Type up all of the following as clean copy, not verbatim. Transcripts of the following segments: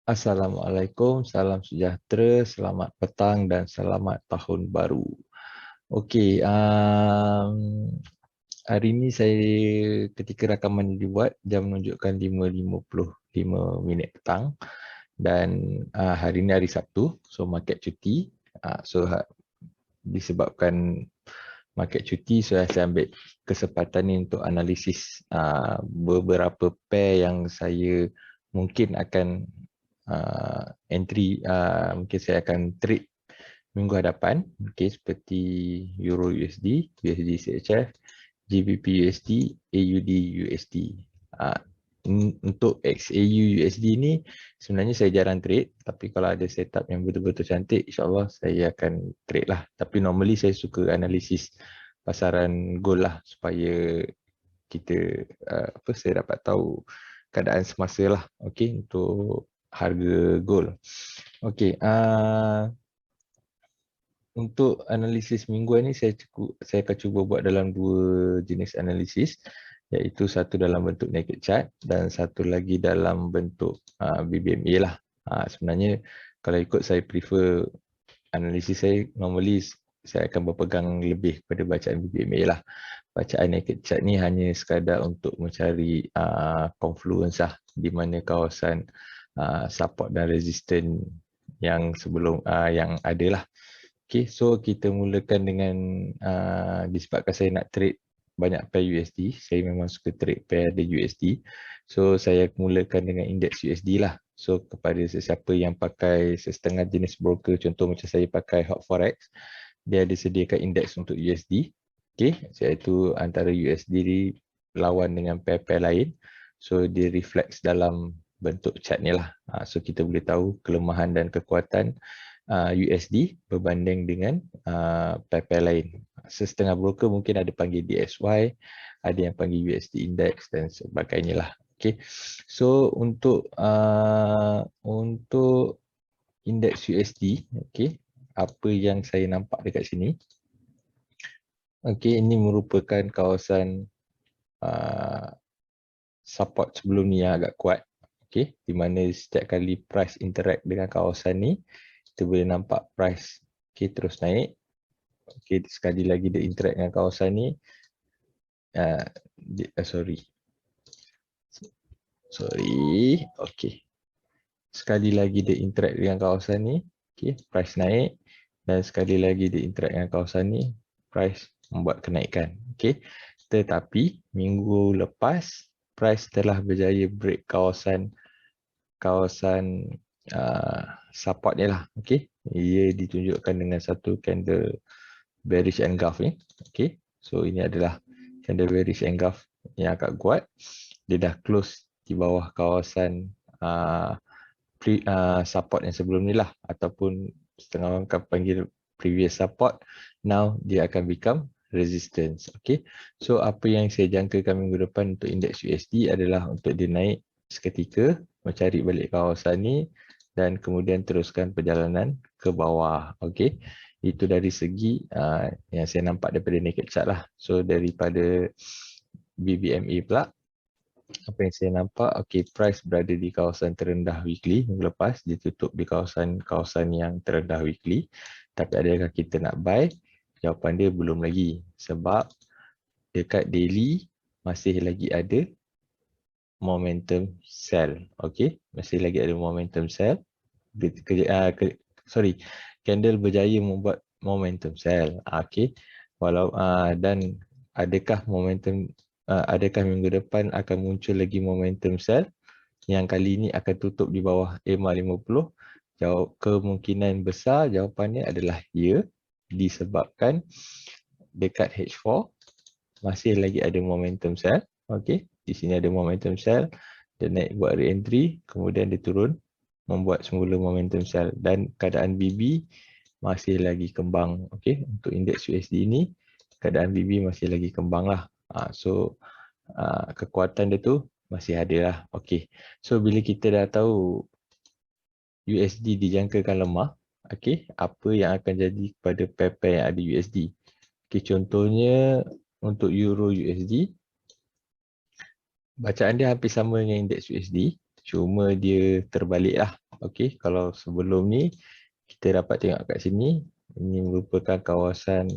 Assalamualaikum, salam sejahtera, selamat petang dan selamat tahun baru. Okey, hari ini ketika rakaman ini dibuat, jam menunjukkan 5:55 minit petang dan hari ini hari Sabtu, so market cuti. Disebabkan market cuti, so saya ambil kesempatan ni untuk analisis beberapa pair yang saya mungkin akan entry, mungkin saya akan trade minggu hadapan, seperti Euro USD, USD CHF, GBP USD, AUD USD. Untuk XAU USD ni sebenarnya saya jarang trade, tapi kalau ada setup yang betul-betul cantik, insyaAllah saya akan trade lah. Tapi normally saya suka analisis pasaran gold lah, supaya kita saya dapat tahu keadaan semasa lah, untuk harga gold. Untuk analisis mingguan ni saya akan cuba buat dalam dua jenis analisis, iaitu satu dalam bentuk naked chart dan satu lagi dalam bentuk BBMA lah. Sebenarnya kalau ikut saya prefer analisis saya, normally saya akan berpegang lebih kepada bacaan BBMA lah. Bacaan naked chart ni hanya sekadar untuk mencari confluence lah, di mana kawasan support dan resistance yang sebelum yang ada lah. So kita mulakan dengan disebabkan saya nak trade banyak pair USD, saya memang suka trade pair the USD. So saya mulakan dengan indeks USD lah. So kepada sesiapa yang pakai setengah jenis broker, contoh macam saya pakai Hot Forex, dia ada sediakan indeks untuk USD. Iaitu antara USD lawan dengan pair-pair lain. So dia reflect dalam bentuk chart ni lah. So kita boleh tahu kelemahan dan kekuatan USD berbanding dengan pair-pair lain. Setengah broker mungkin ada panggil DXY, ada yang panggil USD Index dan sebagainya lah. So untuk indeks USD, apa yang saya nampak dekat sini. Ini merupakan kawasan support sebelum ni yang agak kuat. Di mana setiap kali price interact dengan kawasan ni, kita boleh nampak price terus naik. Sekali lagi dia interact dengan kawasan ni, sekali lagi dia interact dengan kawasan ni, price naik, dan sekali lagi dia interact dengan kawasan ni, price membuat kenaikan. Tetapi minggu lepas price telah berjaya break kawasan support ni lah. Ia ditunjukkan dengan satu candle bearish engulf ni. So ini adalah candle bearish engulf yang agak kuat. Dia dah close di bawah kawasan support yang sebelum ni lah, ataupun setengah orang akan panggil previous support. Now dia akan become resistance. So apa yang saya jangkakan minggu depan untuk indeks USD adalah untuk dia naik seketika, mencari balik kawasan ni dan kemudian teruskan perjalanan ke bawah. Itu dari segi yang saya nampak daripada naked chart lah. So daripada BBMA pula, apa yang saya nampak, price berada di kawasan terendah weekly. Minggu lepas dia tutup di kawasan yang terendah weekly. Tapi adakah kita nak buy? Jawapan dia belum lagi, sebab dekat daily masih lagi ada momentum sell. Masih lagi ada momentum sell. Candle berjaya membuat momentum sell. Dan adakah minggu depan akan muncul lagi momentum sell yang kali ini akan tutup di bawah EMA 50? Kemungkinan besar jawapannya adalah ya, disebabkan dekat H4 masih lagi ada momentum sell. Di sini ada momentum sell, dia naik buat re-entry, kemudian dia turun membuat semula momentum sell, dan keadaan BB masih lagi kembang. Untuk indeks USD ini keadaan BB masih lagi kembang lah. So kekuatan dia tu masih ada lah. So bila kita dah tahu USD dijangkakan lemah, apa yang akan jadi kepada pair-pair yang ada USD? Contohnya untuk Euro USD, bacaan dia hampir sama dengan indeks USD. cuma dia terbalik lah. Okey, kalau sebelum ni kita dapat tengok kat sini, ini merupakan kawasan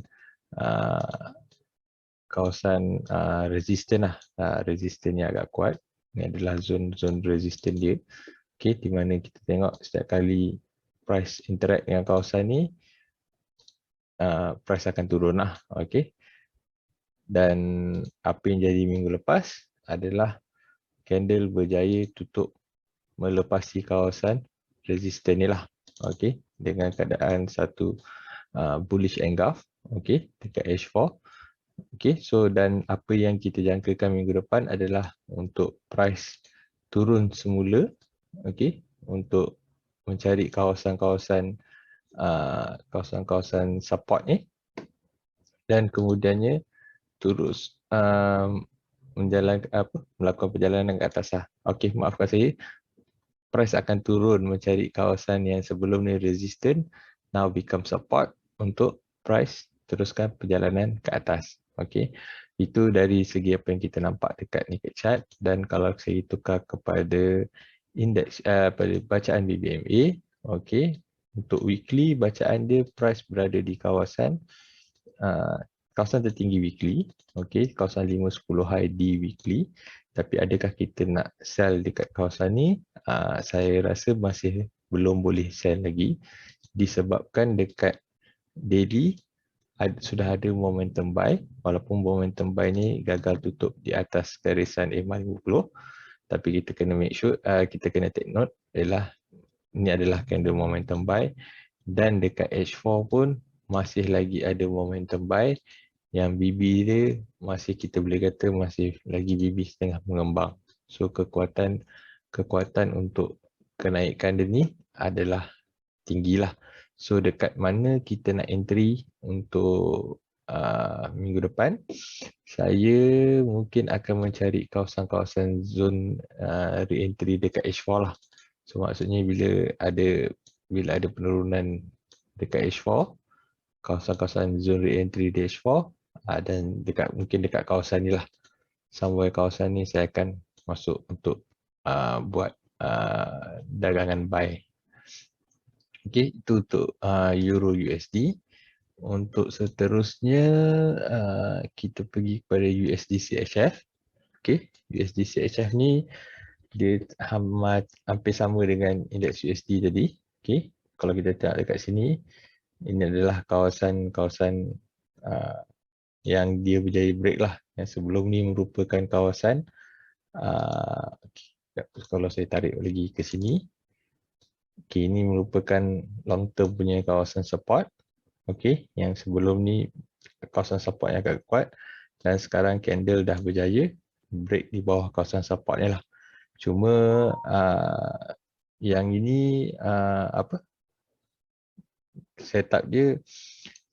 resistant lah. Resistant yang agak kuat. Ini adalah zon resistant dia. Okey, di mana kita tengok setiap kali price interact dengan kawasan ni, price akan turun lah. Okey. Dan apa yang jadi minggu lepas adalah candle berjaya tutup melepasi kawasan resistant ni lah. Okey, dengan keadaan satu bullish engulf, okey, dekat H4. Okey, so dan apa yang kita jangkakan minggu depan adalah untuk price turun semula, okey, untuk mencari kawasan-kawasan support ni, dan kemudiannya terus melakukan perjalanan ke atas lah. Okey, maafkan saya. Price akan turun mencari kawasan yang sebelum ni resistant, now become support untuk price teruskan perjalanan ke atas. Okey, itu dari segi apa yang kita nampak dekat naked chart. Dan kalau saya tukar kepada indeks pada bacaan BBMA, okey, untuk weekly bacaan dia price berada di kawasan tertinggi weekly, okey, kawasan 510 high di weekly. Tapi adakah kita nak sell dekat kawasan ni? Saya rasa masih belum boleh sell lagi, disebabkan dekat daily sudah ada momentum buy, walaupun momentum buy ni gagal tutup di atas garisan EMA 50. Tapi kita kena make sure, kita kena take note ialah ini adalah candle momentum buy, dan dekat H4 pun masih lagi ada momentum buy yang BB dia masih, kita boleh kata masih lagi BB setengah mengembang. So kekuatan untuk kenaikan dia ni adalah tinggilah. So dekat mana kita nak entry untuk minggu depan, saya mungkin akan mencari kawasan-kawasan zon re-entry dekat H4 lah. So maksudnya bila ada penurunan dekat H4, kawasan-kawasan zon re-entry di H4, dan mungkin dekat kawasan ni lah, somewhere kawasan ni saya akan masuk untuk buat dagangan buy. Okey, itu untuk Euro USD. Untuk seterusnya kita pergi kepada USD CHF. Okey, USD CHF ni dia hampir sama dengan indeks USD tadi. Okey, kalau kita tengok dekat sini, ini adalah kawasan-kawasan yang dia berjaya break lah. Yang sebelum ni merupakan kawasan, kalau saya tarik lagi ke sini, okay, ini merupakan long term punya kawasan support. Okay, yang sebelum ni kawasan support yang agak kuat, dan sekarang candle dah berjaya break di bawah kawasan support ni lah. Cuma yang ini setup dia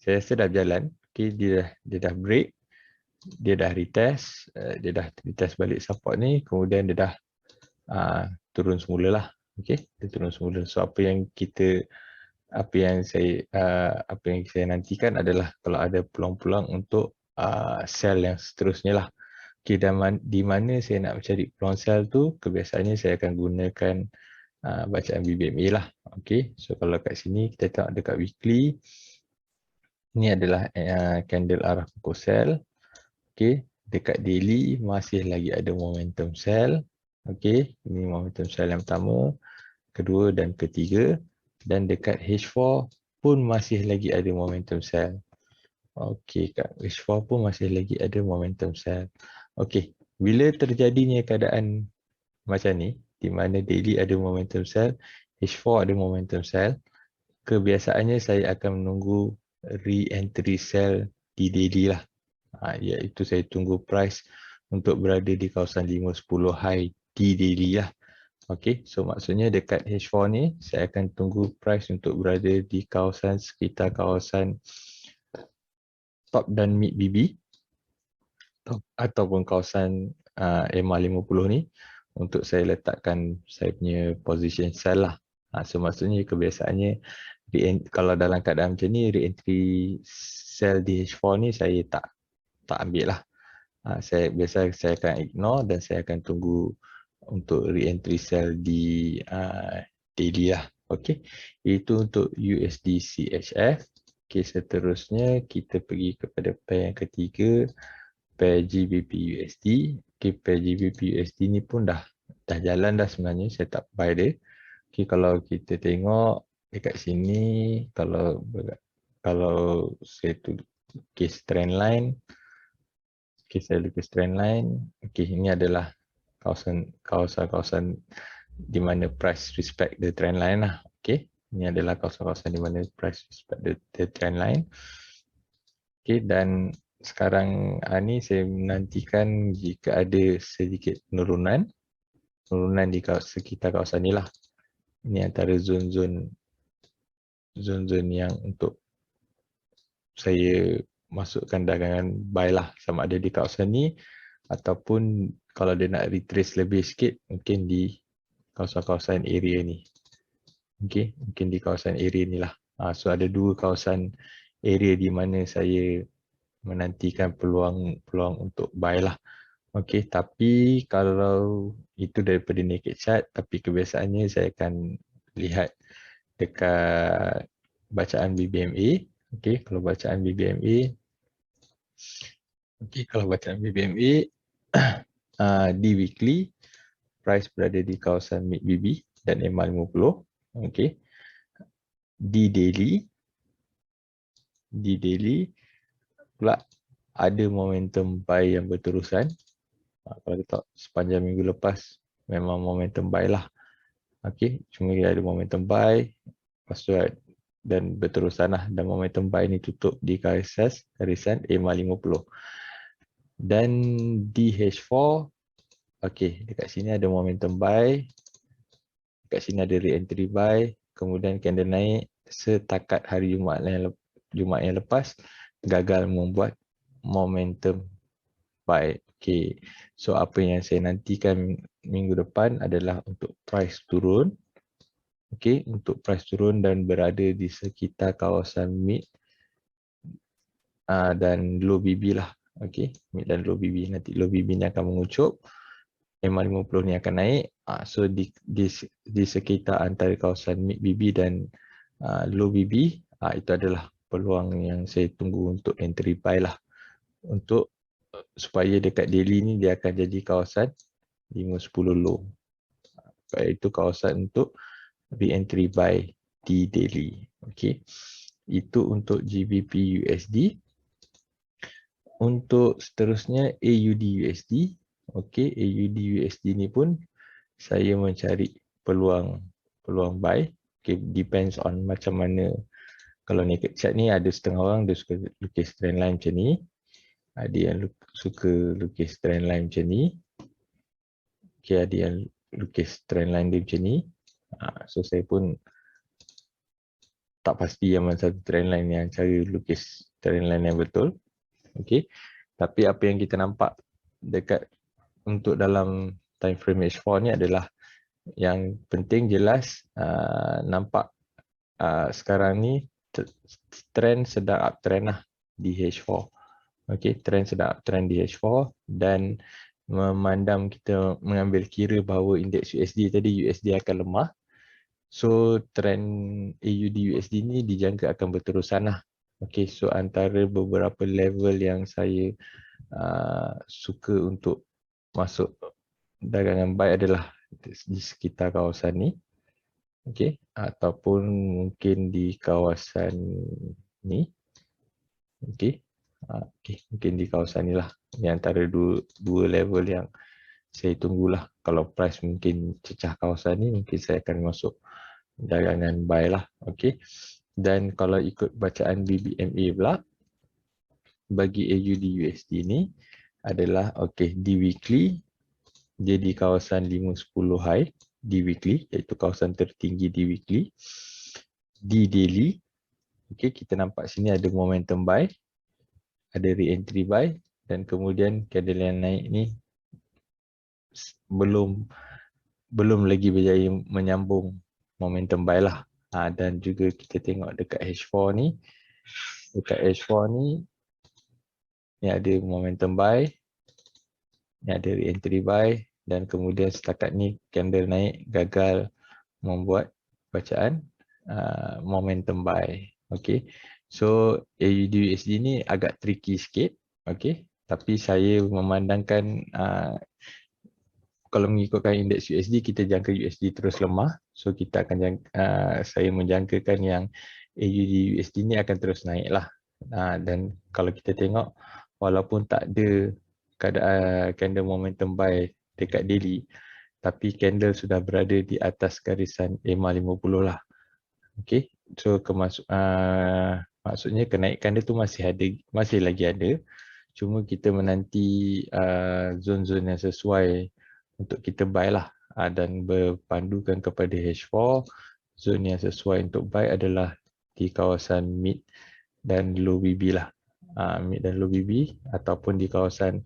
saya rasa dah berjalan. Okay, dia dah break, dia dah retest, balik support ni, kemudian dia dah turun semula lah. Okay, dia turun semula. So apa yang saya nantikan adalah kalau ada peluang-peluang untuk sell yang seterusnya lah. Okay, dan di mana saya nak mencari peluang sell tu, kebiasaannya saya akan gunakan bacaan BBMA lah. Okay, so kalau kat sini kita tengok dekat weekly, ini adalah candle arah pokok sell. Okay, dekat daily masih lagi ada momentum sell. Okay, ini momentum sell yang pertama, kedua dan ketiga. Dan dekat H4 pun masih lagi ada momentum sell. Okay, kat H4 pun masih lagi ada momentum sell. Okay, bila terjadinya keadaan macam ni, di mana daily ada momentum sell, H4 ada momentum sell, kebiasaannya saya akan menunggu re-entry sell di daily lah. Iaitu saya tunggu price untuk berada di kawasan 510 high di daily lah. Okey, so maksudnya dekat H4 ni saya akan tunggu price untuk berada di kawasan sekitar kawasan top dan mid BB ataupun kawasan EMA 50 ni untuk saya letakkan saya punya position sell lah. So maksudnya kebiasaannya kalau dalam keadaan macam ni, re-entry sell di H4 ni saya tak ambil lah. Saya akan ignore dan saya akan tunggu untuk re-entry sell di daily lah. Okey, itu untuk USD CHF. Okey, seterusnya kita pergi kepada pair yang ketiga, pair GBP USD. Okey, pair GBP USD ni pun dah jalan dah sebenarnya, saya tak buy dia. Okey, kalau kita tengok dekat sini, kalau saya lukis trend line, saya lukis trend line. Okey, ini adalah kawasan-kawasan di mana price respect the trend line lah. Okey, ini adalah kawasan-kawasan di mana price respect the trend line. Okey, dan sekarang ni saya menantikan jika ada sedikit penurunan di sekitar kawasan ni lah. Ini antara zon-zon yang untuk saya masukkan dagangan buy lah, sama ada di kawasan ni ataupun kalau dia nak retrace lebih sikit mungkin di kawasan-kawasan area ni. Okey, mungkin di kawasan area ni lah. So ada dua kawasan area di mana saya menantikan peluang untuk buy lah. Okey, tapi kalau itu daripada naked chart, tapi kebiasaannya saya akan lihat dekat bacaan BBMA. Okey, kalau bacaan BBMA, di weekly price berada di kawasan mid BB dan MA50. Okey. Di daily pula ada momentum buy yang berterusan. Kalau kita sepanjang minggu lepas memang momentum buy lah. Okey, cuma dia ada momentum buy, lepas tu dan berterusan lah, dan momentum buy ni tutup di garisan MA50. Dan di H4, okey, dekat sini ada momentum buy, dekat sini ada re-entry buy, kemudian candle naik setakat hari Jumaat yang lepas gagal membuat momentum buy. Okey, so apa yang saya nantikan minggu depan adalah untuk price turun. Okey, untuk price turun dan berada di sekitar kawasan mid dan low BB lah. Okey, mid dan low BB. Nanti low BB ni akan mengucup, MA50 ni akan naik. So di sekitar antara kawasan mid BB dan low BB, itu adalah peluang yang saya tunggu untuk entry buy lah. Untuk supaya dekat daily ni dia akan jadi kawasan 5-10 low. Itu kawasan untuk re-entry buy di daily. Okey. Itu untuk GBP USD. Untuk seterusnya AUD USD. Okey, AUD USD ni pun saya mencari peluang buy. Okay, depends on macam mana. Kalau naked chart ni ada setengah orang dia suka lukis trend line macam ni. Ada yang suka lukis trend line macam ni. Okay, ada yang lukis trend line dia macam ni. So saya pun tak pasti yang mana satu trend line yang cara lukis trend line yang betul. Okay. Tapi apa yang kita nampak dekat untuk dalam time frame H4 ni adalah yang penting jelas nampak sekarang ni trend sedang uptrend lah di H4. Okey, trend sedang uptrend di H4 dan memandang kita mengambil kira bahawa indeks USD tadi USD akan lemah. So trend AUD USD ni dijangka akan berterusan lah. Okey, so antara beberapa level yang saya suka untuk masuk dagangan buy adalah di sekitar kawasan ni. Okey, ataupun mungkin di kawasan ni. Okey. Okey, mungkin di kawasan ni lah. Ini antara dua level yang saya tunggulah. Kalau price mungkin cecah kawasan ni, mungkin saya akan masuk dagangan buy lah. Okey. Dan kalau ikut bacaan BBMA pula, bagi AUD USD ni adalah okey, di weekly dia di kawasan 510 high di weekly, iaitu kawasan tertinggi di weekly. Di daily, okey, kita nampak sini ada momentum buy, ada re-entry buy, dan kemudian candle yang naik ni belum lagi berjaya menyambung momentum buy lah. Dan juga kita tengok dekat H4 ni, ni ada momentum buy, ni ada re-entry buy, dan kemudian setakat ni candle naik gagal membuat bacaan momentum buy. Okay, so AUD USD ni agak tricky sikit. Okay, tapi saya memandangkan kalau mengikutkan indeks USD, kita jangka USD terus lemah. So kita akan saya menjangkakan yang AUD USD ni akan terus naik lah. Dan kalau kita tengok, walaupun tak ada keadaan candle momentum buy dekat daily, tapi candle sudah berada di atas garisan EMA 50 lah. Okay, so maksudnya kenaikan dia tu masih lagi ada. Cuma kita menanti zon-zon yang sesuai untuk kita buy lah, dan berpandukan kepada H4. Zon yang sesuai untuk buy adalah di kawasan mid dan low BB lah, mid dan low BB, ataupun di kawasan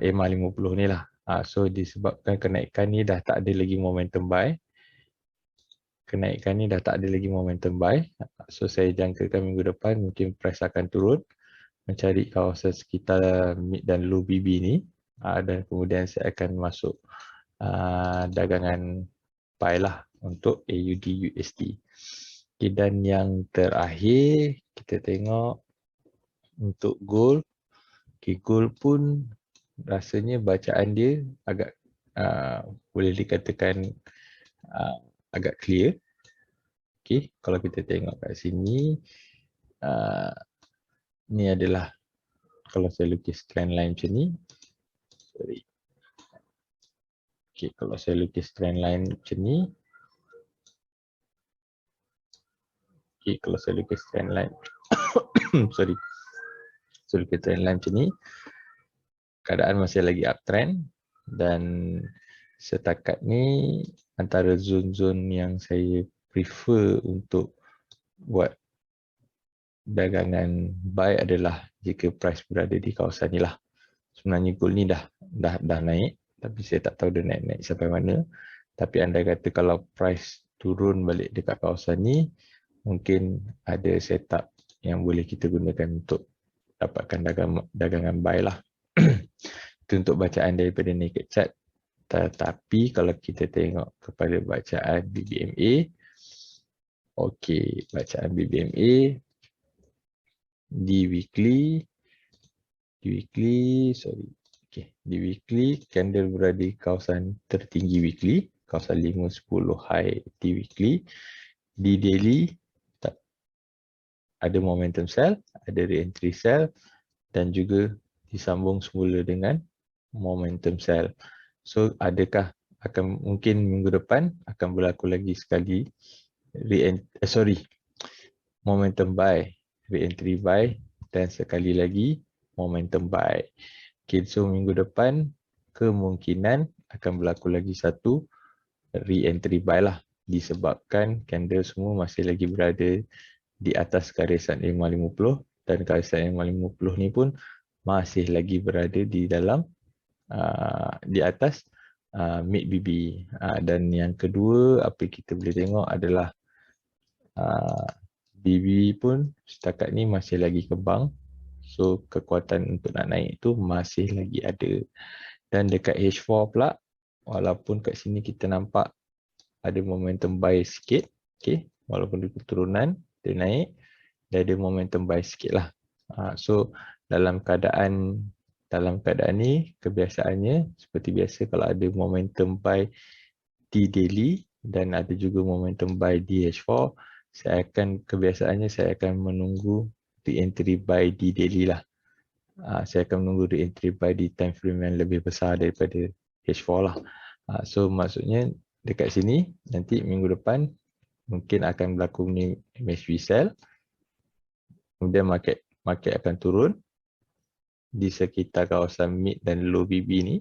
EMA 50 ni lah. So disebabkan kenaikan ni dah tak ada lagi momentum buy, so saya jangkakan minggu depan mungkin price akan turun mencari kawasan sekitar mid dan low BB ni, dan kemudian saya akan masuk dagangan buy lah untuk AUD USD. Okay, dan yang terakhir kita tengok untuk gold. Okay, gold pun rasanya bacaan dia agak boleh dikatakan agak clear. Okay, kalau kita tengok kat sini, ni adalah kalau saya lukis trend line macam ni. Sorry. Okay, kalau saya lukis trend line macam ni. Okay, kalau saya lukis trend line. Sorry. So lukis trend line macam ni. Keadaan masih lagi uptrend. Dan setakat ni antara zon-zon yang saya prefer untuk buat dagangan buy adalah jika price berada di kawasan ni lah. Sebenarnya gold ni dah naik, tapi saya tak tahu dia naik sampai mana. Tapi andai kata kalau price turun balik dekat kawasan ni, mungkin ada setup yang boleh kita gunakan untuk dapatkan dagangan buy lah. Itu untuk bacaan daripada naked chart. Tetapi kalau kita tengok kepada bacaan BBMA, okey, bacaan BBMA di weekly, di weekly candle berada di kawasan tertinggi weekly, kawasan 5-10 high di weekly. Di daily ada momentum sell, ada re-entry sell, dan juga disambung semula dengan momentum sell. So adakah mungkin minggu depan akan berlaku lagi sekali momentum buy, re-entry buy, dan sekali lagi momentum buy. Okay, so minggu depan kemungkinan akan berlaku lagi satu re-entry buy lah, disebabkan candle semua masih lagi berada di atas garisan EMA 50, dan garisan EMA 50 ni pun masih lagi berada di dalam di atas mid BB. Dan yang kedua apa kita boleh tengok adalah BB pun setakat ni masih lagi kembang. So kekuatan untuk nak naik tu masih lagi ada. Dan dekat H4 pula, walaupun kat sini kita nampak ada momentum buy sikit, okay, walaupun dia turunan, dia naik, dia ada momentum buy sikit lah. So dalam keadaan ni, kebiasaannya seperti biasa kalau ada momentum buy di daily dan ada juga momentum buy di H4, kebiasaannya saya akan menunggu re-entry buy di daily lah. Saya akan menunggu re-entry buy di time frame yang lebih besar daripada H4 lah. So maksudnya dekat sini nanti minggu depan mungkin akan berlaku ni MACD sell, kemudian market akan turun di sekitar kawasan mid dan low BB ni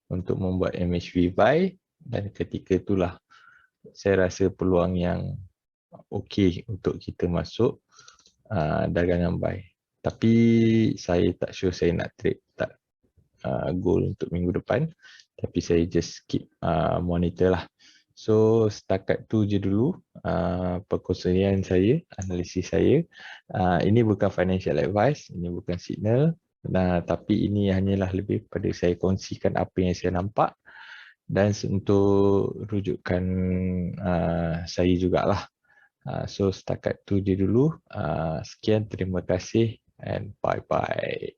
untuk membuat MACD buy, dan ketika itulah saya rasa peluang yang okey untuk kita masuk dagangan buy. Tapi saya tak sure saya nak trade gold untuk minggu depan, tapi saya just keep monitor lah. So setakat tu je dulu perkongsian saya, analisis saya. Ini bukan financial advice, ini bukan signal, tapi ini hanyalah lebih pada saya kongsikan apa yang saya nampak Dan untuk rujukan saya jugalah. So setakat tu je dulu. Sekian, terima kasih and bye-bye.